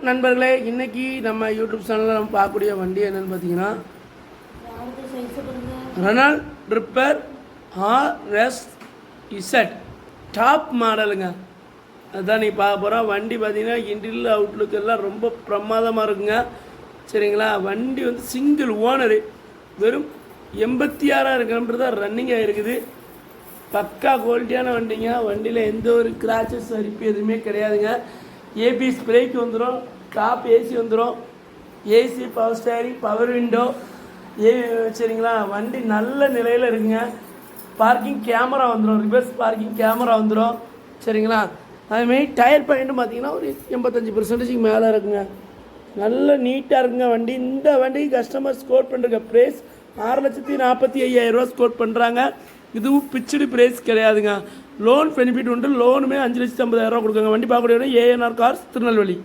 நண்பர்களே, இன்னைக்கு நம்ம யூடியூப் சேனலில் நம்ம பார்க்கக்கூடிய வண்டி என்னென்னு பார்த்தீங்கன்னா ரெனால்ட் ட்ரிப்பர் RS-Z டாப் மாடலுங்க. அதுதான் நீ பார்க்க போகிறோம். வண்டி பார்த்தீங்கன்னா இன்டீரியர் அவுட்லுக் எல்லாம் ரொம்ப பிரமாதமாக இருக்குங்க. சரிங்களா? வண்டி வந்து சிங்கிள் ஓனரு, வெறும் 86,000 கிலோமீட்டர் தான் ரன்னிங் ஆகிருக்குது. பக்கா குவாலிட்டியான வண்டிங்க. வண்டியில் எந்த ஒரு கிராச்சஸ் அரிப்பு எதுவுமே கிடையாதுங்க. ஏபிஎஸ் பிரேக் வந்துடும், டாப் ஏசி வந்துடும், AC power steering, power window சரிங்களா? வண்டி நல்ல நிலையில் இருக்குங்க. பார்க்கிங் கேமரா வந்துடும், ரிவர்ஸ் பார்க்கிங் கேமரா வந்துடும். சரிங்களா? அதுமாரி டயர் பாயிண்ட்டும் பார்த்தீங்கன்னா ஒரு 85% மேலே இருக்குங்க. நல்ல நீட்டாக இருக்குங்க வண்டி. இந்த வண்டிக்கு கஸ்டமர் ஸ்கோர் பண்ணுற ப்ரைஸ் 6,45,000 ஸ்கோர் பண்ணுறாங்க. இதுவும் பிச்சுடு ப்ரைஸ் கிடையாதுங்க. லோன் பெனிஃபிட் உண்டு. லோனுமே 5,50,000 கொடுக்குங்க. வண்டி பார்க்கக்கூடிய ANR கார்ஸ், திருநெல்வேலி.